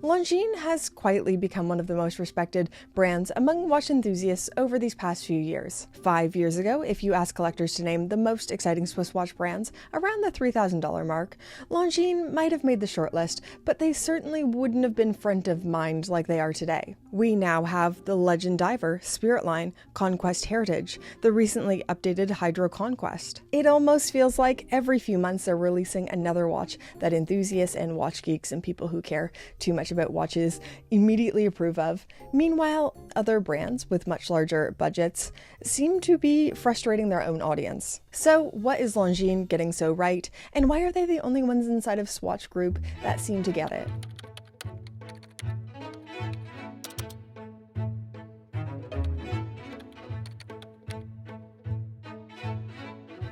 Longines has quietly become one of the most respected brands among watch enthusiasts over these past few years. 5 years ago, if you asked collectors to name the most exciting Swiss watch brands around the $3,000 mark, Longines might have made the shortlist, but they certainly wouldn't have been front of mind like they are today. We now have the Legend Diver, Spirit line, Conquest Heritage, the recently updated HydroConquest. It almost feels like every few months they're releasing another watch that enthusiasts and watch geeks and people who care too much about watches immediately approve of. Meanwhile, other brands with much larger budgets seem to be frustrating their own audience. So what is Longines getting so right, and why are they the only ones inside of Swatch Group that seem to get it?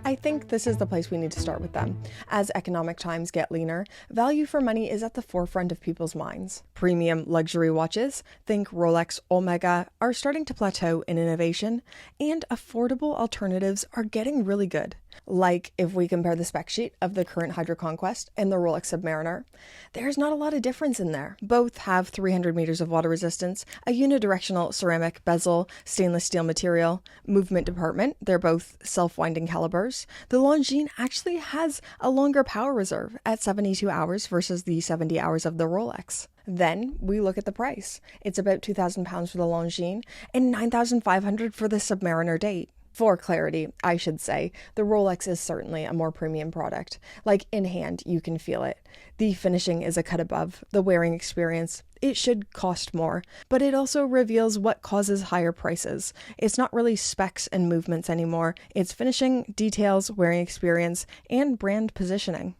I think this is the place we need to start with them. As economic times get leaner, value for money is at the forefront of people's minds. Premium luxury watches, think Rolex, Omega, are starting to plateau in innovation, and affordable alternatives are getting really good. Like if we compare the spec sheet of the current HydroConquest and the Rolex Submariner, there's not a lot of difference in there. Both have 300 meters of water resistance, a unidirectional ceramic bezel, stainless steel material, movement department, they're both self-winding calibers. The Longines actually has a longer power reserve at 72 hours versus the 70 hours of the Rolex. Then we look at the price. It's about £2,000 for the Longines and $9,500 for the Submariner date. For clarity, I should say, the Rolex is certainly a more premium product. Like in hand, you can feel it. The finishing is a cut above. The wearing experience, it should cost more, but it also reveals what causes higher prices. It's not really specs and movements anymore. It's finishing, details, wearing experience, and brand positioning.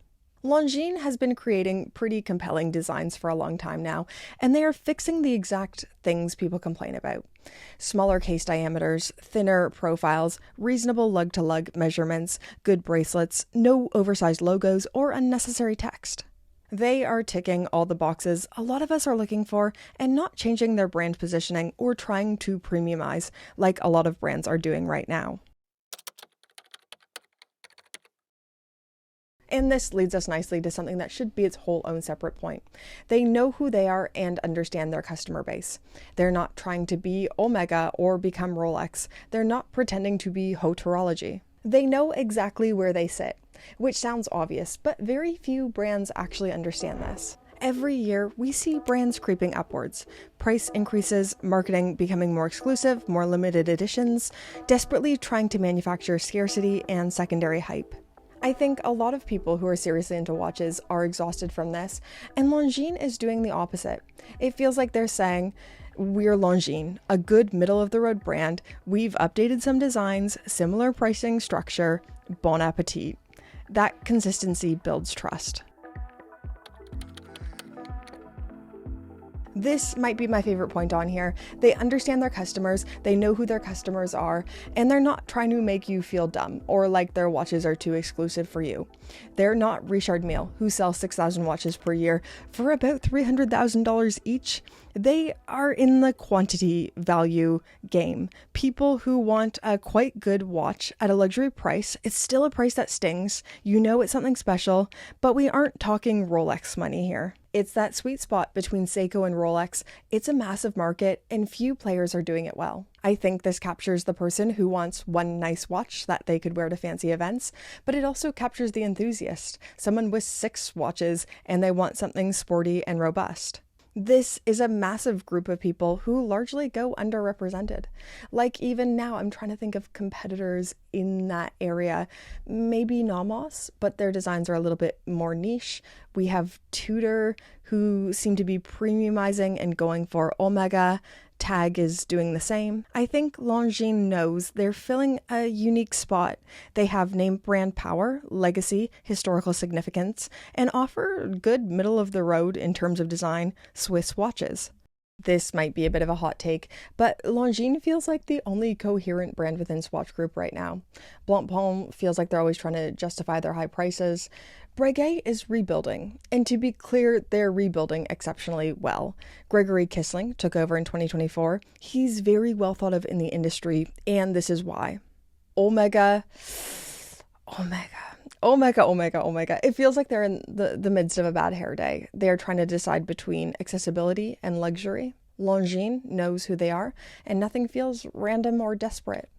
Longines has been creating pretty compelling designs for a long time now, and they are fixing the exact things people complain about. Smaller case diameters, thinner profiles, reasonable lug-to-lug measurements, good bracelets, no oversized logos or unnecessary text. They are ticking all the boxes a lot of us are looking for and not changing their brand positioning or trying to premiumize like a lot of brands are doing right now. And this leads us nicely to something that should be its whole own separate point. They know who they are and understand their customer base. They're not trying to be Omega or become Rolex. They're not pretending to be Heuerology. They know exactly where they sit, which sounds obvious, but very few brands actually understand this. Every year, we see brands creeping upwards. Price increases, marketing becoming more exclusive, more limited editions, desperately trying to manufacture scarcity and secondary hype. I think a lot of people who are seriously into watches are exhausted from this, and Longines is doing the opposite. It feels like they're saying, we're Longines, a good middle-of-the-road brand. We've updated some designs, similar pricing structure, bon appetit. That consistency builds trust. This might be my favorite point on here. They understand their customers, they know who their customers are, and they're not trying to make you feel dumb or like their watches are too exclusive for you. They're not Richard Mille, who sells 6,000 watches per year for about $300,000 each. They are in the quantity value game. People who want a quite good watch at a luxury price, it's still a price that stings. You know it's something special, but we aren't talking Rolex money here. It's that sweet spot between Seiko and Rolex. It's a massive market and few players are doing it well. I think this captures the person who wants one nice watch that they could wear to fancy events, but it also captures the enthusiast, someone with 6 watches and they want something sporty and robust. This is a massive group of people who largely go underrepresented. Like even now, I'm trying to think of competitors in that area. Maybe Nomos, but their designs are a little bit more niche. We have Tudor, who seem to be premiumizing and going for Omega. Tag is doing the same. I think Longines knows they're filling a unique spot. They have name brand power, legacy, historical significance, and offer good middle of the road in terms of design Swiss watches. This might be a bit of a hot take, but Longines feels like the only coherent brand within Swatch Group right now. Blancpain feels like they're always trying to justify their high prices. Breguet is rebuilding, and to be clear, they're rebuilding exceptionally well. Gregory Kissling took over in 2024. He's very well thought of in the industry, and this is why. Omega. Oh my god, oh my god, oh my god. It feels like they're in the midst of a bad hair day. They are trying to decide between accessibility and luxury. Longines knows who they are, and nothing feels random or desperate.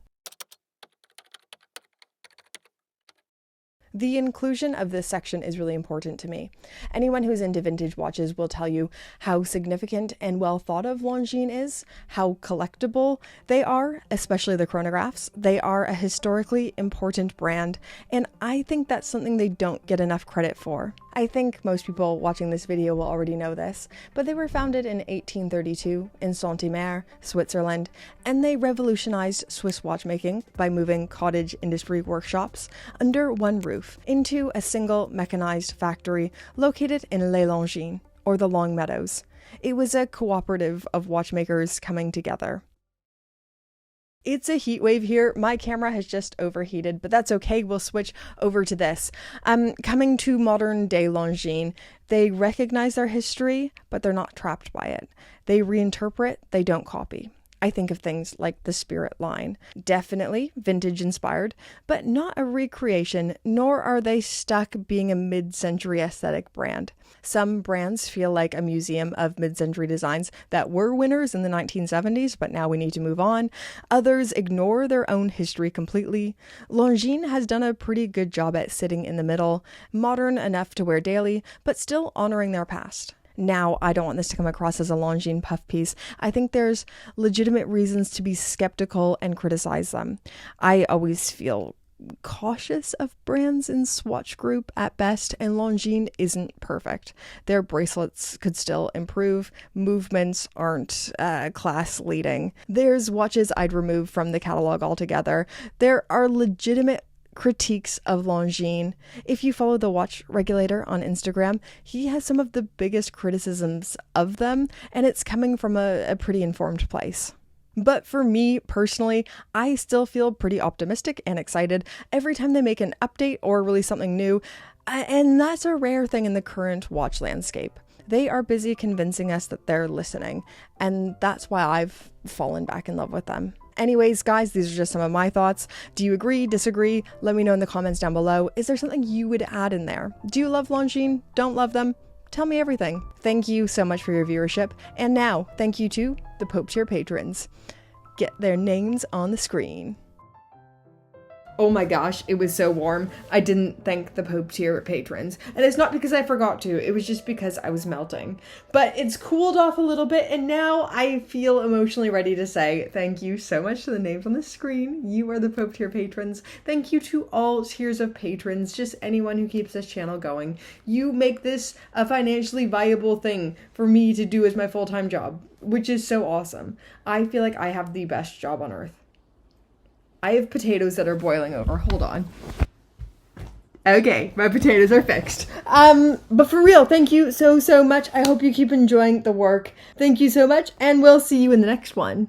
The inclusion of this section is really important to me. Anyone who's into vintage watches will tell you how significant and well thought of Longines is, how collectible they are, especially the chronographs. They are a historically important brand, and I think that's something they don't get enough credit for. I think most people watching this video will already know this, but they were founded in 1832 in Saint-Omer, Switzerland, and they revolutionized Swiss watchmaking by moving cottage industry workshops under one roof into a single mechanized factory located in Les Longines, or the Long Meadows. It was a cooperative of watchmakers coming together. It's a heat wave here. My camera has just overheated, but that's okay. We'll switch over to this. Coming to modern day Longines, they recognize their history, but they're not trapped by it. They reinterpret, they don't copy. I think of things like the Spirit line. Definitely vintage inspired, but not a recreation, nor are they stuck being a mid-century aesthetic brand. Some brands feel like a museum of mid-century designs that were winners in the 1970s, but now we need to move on. Others ignore their own history completely. Longines has done a pretty good job at sitting in the middle, modern enough to wear daily, but still honoring their past. Now, I don't want this to come across as a Longines puff piece. I think there's legitimate reasons to be skeptical and criticize them. I always feel cautious of brands in Swatch Group at best, and Longines isn't perfect. Their bracelets could still improve. Movements aren't class leading. There's watches I'd remove from the catalog altogether. There are legitimate critiques of Longines. If you follow the watch regulator on Instagram, he has some of the biggest criticisms of them, and it's coming from a pretty informed place. But for me personally, I still feel pretty optimistic and excited every time they make an update or release something new, and that's a rare thing in the current watch landscape. They are busy convincing us that they're listening, and that's why I've fallen back in love with them. Anyways, guys, these are just some of my thoughts. Do you agree, disagree? Let me know in the comments down below. Is there something you would add in there? Do you love Longines? Don't love them? Tell me everything. Thank you so much for your viewership. And now, thank you to the Pope tier patrons. Get their names on the screen. Oh my gosh, it was so warm. I didn't thank the Pope tier patrons. And it's not because I forgot to, it was just because I was melting. But it's cooled off a little bit, and now I feel emotionally ready to say thank you so much to the names on the screen. You are the Pope tier patrons. Thank you to all tiers of patrons, just anyone who keeps this channel going. You make this a financially viable thing for me to do as my full-time job, which is so awesome. I feel like I have the best job on earth. I have potatoes that are boiling over. Hold on. Okay, my potatoes are fixed. But for real, thank you so much. I hope you keep enjoying the work. Thank you so much, and we'll see you in the next one.